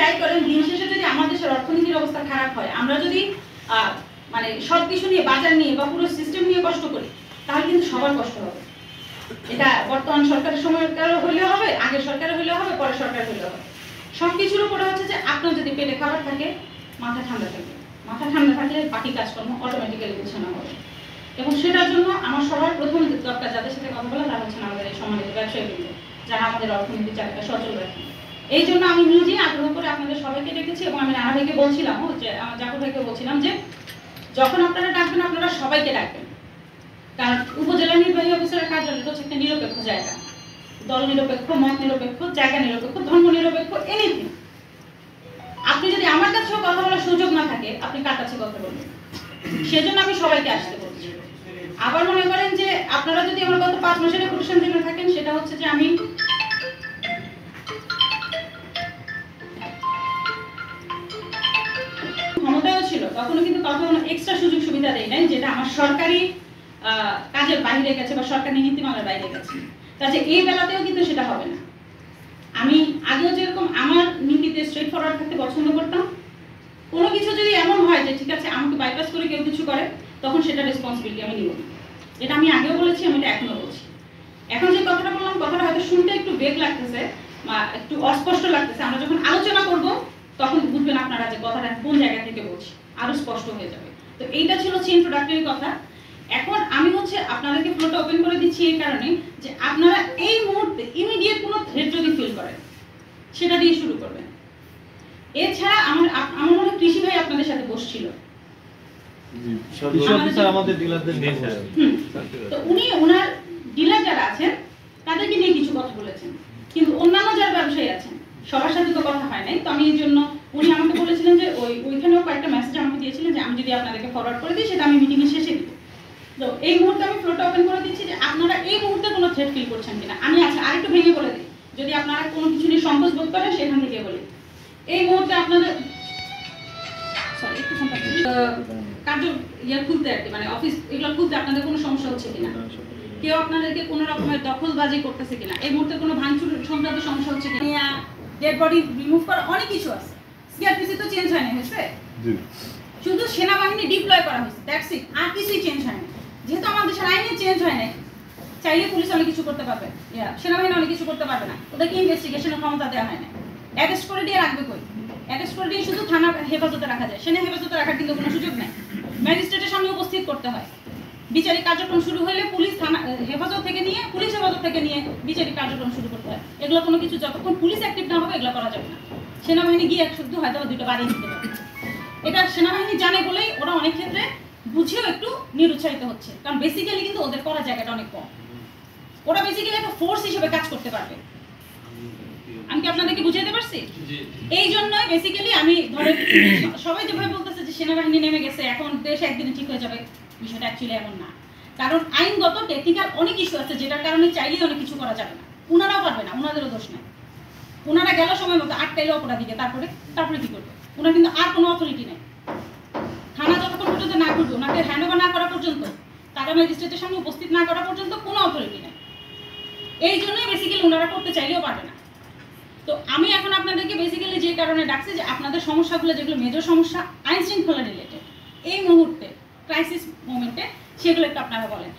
যাই করেন দিন শেষে যদি আমাদের দেশের অর্থনীতির অবস্থা খারাপ হয়, আমরা যদি মানে সবকিছু নিয়ে বাজার নিয়ে বা পুরো সিস্টেম নিয়ে কষ্ট করি, তাহলে কিন্তু সবার কষ্ট হবে। এটা বর্তমান সরকারের সময়কারও হইলেও হবে, আগের সরকারের হইলেও হবে, পরের সরকার হইলেও হবে। সবকিছুর উপরে হচ্ছে যে আপনার যদি পেটে খাবার থাকে, মাথা ঠান্ডা থাকে, মাথা ঠান্ডা থাকলে বাকি কাজকর্ম অটোমেটিক্যালি গোছানো হবে। এবং সেটার জন্য আমার সবার প্রথম দরকার যাদের সাথে কথা বলা, তারা হচ্ছেন আমাদের এই সম্মানিত ব্যবসায়ীবৃন্দ, যারা আমাদের অর্থনীতির চাকাটা সচল রাখে। এই জন্য আমি নিজেই আগ্রহ করে আপনাদের সবাইকে ডেকেছি এবং আমি রানা ভাইকে বলছিলাম, যে আমার জাফর ভাইকে বলছিলাম যে যখন আপনারা ডাকবেন আপনারা সবাইকে ডাকবেন, কারণ উপজেলা নির্বাহী অফিসারের কার্যালয় হচ্ছে একটা নিরপেক্ষ জায়গা, দল নিরপেক্ষ, মত নিরপেক্ষ, জায়গা নিরপেক্ষ, ধর্ম নিরপেক্ষ, এনিথিং। আপনি যদি আমার কাছেও কথা বলার সুযোগ না থাকে, আপনি কার কাছে কথা বলবেন? সেজন্য আমি সবাইকে আসতে বলছি। আবার মনে করেন যে আপনারা যদি আমার গত 5 মাসের প্রতিষ্ঠান জেনে থাকেন, সেটা হচ্ছে যে আমি ক্ষমতাও ছিল, তখনও কিন্তু কখনো এক্সট্রা সুযোগ সুবিধা দেয় নাই, যেটা আমার সরকারি কাজের বাইরে গেছে বা সরকারি নীতিমালার বাইরে গেছে। কাজে এই বেলাতেও কিন্তু সেটা হবে না। আমি আগেও যেরকম আমার নীতিতে স্ট্রেট ফরওয়ার্ড থাকতে পছন্দ করতাম, কোনো কিছু যদি এমন হয় যে ঠিক আছে আমাকে বাইপাস করে কেউ কিছু করে, তখন সেটা রেসপন্সিবিলিটি আমি নিব। এটা আমি আগেও বলেছি, আমি এটা এখনো বলছি। এখন যে কথাটা বললাম, কথাটা হয়তো শুনতে একটু বেগ লাগতেছে বা একটু অস্পষ্ট লাগতেছে। আমরা যখন আলোচনা করব তখন বুঝবেন আপনারা যে কথাটা কোন জায়গা থেকে বলছি, আরো স্পষ্ট হয়ে যাবে। তো এইটা ছিল ইন্ট্রোডাক্টরি কথা। এখন আমি হচ্ছে আপনাদেরকে ফ্লোটা ওপেন করে দিচ্ছি এই কারণে যে আপনারা এই মুহূর্তে ইমিডিয়েট কোনো থ্রেট যদি ফিল করেন, সেটা দিয়ে শুরু করবেন। এছাড়া আমার মনে হয় কৃষি ভাই আপনাদের সাথে বসছিল, আমাদের ডিলারদের নিয়ে, তো উনি ওনার ডিলার যারা আছেন তাদেরকে নিয়ে কিছু কথা বলেছেন, কিন্তু অন্যান্য যারা ব্যবসায়ী আছেন সবার সাথে তো কথা হয় নাই। তো আমি এই জন্য উনি আমাকে বলেছিলেন যে ওইখানেও কয়েকটা মেসেজ আমাকে দিয়েছিলেন যে আমি যদি আপনাদেরকে ফরওয়ার্ড করে দিই, সেটা আমি মিটিংয়ের শেষে দিব। তো এই মুহূর্তে আমি ফ্লোটা ওপেন করে দিচ্ছি যে আপনারা এই মুহূর্তে কোনো থ্রেট ফিল করছেন কিনা। আমি আরেকটু ভেঙে বলে দিই, যদি আপনারা কোনো কিছু নিয়ে সংকোচ বোধ করেন সেখান থেকে বলি। এই মুহূর্তে আপনাদের কার্য খুলতে আর কি, মানে অফিস এগুলো খুলতে আপনাদের কোনো সমস্যা হচ্ছে কিনা, কেউ আপনাদেরকে কোনো রকমের দখলবাজি করতেছে কিনা, এই মুহূর্তে কোনো ভাঙচুর সংক্রান্ত সমস্যা হচ্ছে কিনা, ডেড বডি রিমুভ করা অনেক কিছু আছে। সিআরপিসি তো চেঞ্জ হয়নি, হয়েছে শুধু সেনাবাহিনী ডিপ্লয় করা হয়েছে, দ্যাটস ইট, আর কিছুই চেঞ্জ হয়নি। যেহেতু আমাদের দেশের আইনে চেঞ্জ হয় নাই, চাইলে পুলিশ অনেক কিছু করতে পারবে, সেনাবাহিনী অনেক কিছু করতে পারবে না, ওদেরকে ইনভেস্টিগেশনের ক্ষমতা দেওয়া হয় না। অ্যারেস্ট করে দিয়ে রাখবে কই? অ্যারেস্ট করে দিয়ে শুধু থানা হেফাজতে রাখা যায়, সেনা হেফাজতে রাখার কিন্তু কোনো সুযোগ নেই। ম্যাজিস্ট্রেটের সামনে উপস্থিত করতে হয়। বিচারিক কার্যক্রম শুরু হলে পুলিশ থানা হেফাজত থেকে নিয়ে, পুলিশ হেফাজত থেকে নিয়ে বিচারিক কার্যক্রম শুরু করতে হয়। এগুলো কোনো কিছু যতক্ষণ পুলিশ অ্যাক্টিভ না হবে এগুলো করা যাবে না। সেনাবাহিনী গিয়ে শুধু হয়তো 2টা বাড়িয়ে দিতে পারে। এটা সেনাবাহিনী জানে বলেই ওরা অনেক ক্ষেত্রে বুঝেও একটু নিরুৎসাহিত হচ্ছে, কারণ বেসিক্যালি কিন্তু ওদের করার জায়গাটা অনেক কম। ওরা বেসিক্যালি একটা ফোর্স হিসেবে কাজ করতে পারবে। আমি কি আপনাদেরকে বুঝাইতে পারছি? এই জন্যই বেসিক্যালি আমি ধরেন সবাই যেভাবে বলতেছে যে সেনাবাহিনী নেমে গেছে এখন দেশ একদিনে ঠিক হয়ে যাবে, বিষয়টা অ্যাকচুয়ালি এমন না। কারণ আইনগত টেকনিক্যাল অনেক ইস্যু আছে, যেটার কারণে চাইলেই অনেক কিছু করা যাবে না। ওনারাও পারবে না, ওনাদেরও দোষ নেই। ওনারা গেল সময় মতো আটকাইলে অপরাধীকে, তারপরে কি করবে? ওনার কিন্তু আর কোনো অথরিটি নেই। থানা যতক্ষণ পর্যন্ত না করবে, ওনাকে হ্যান্ড ওভার না করা পর্যন্ত, তারা ম্যাজিস্ট্রেটের সামনে উপস্থিত না করা পর্যন্ত কোনো অথরিটি নেই। এই জন্যই বেসিক্যালি ওনারা করতে চাইলেও পারবে না। তো আমি এখন আপনাদেরকে বেসিক্যালি যে কারণে ডাকছি যে আপনাদের সমস্যাগুলো যেগুলো মেজর সমস্যা আইন শৃঙ্খলা রিলেটেড এই মুহূর্তে ক্রাইসিস মোমেন্টে, সেগুলো একটু আপনারা বলেন।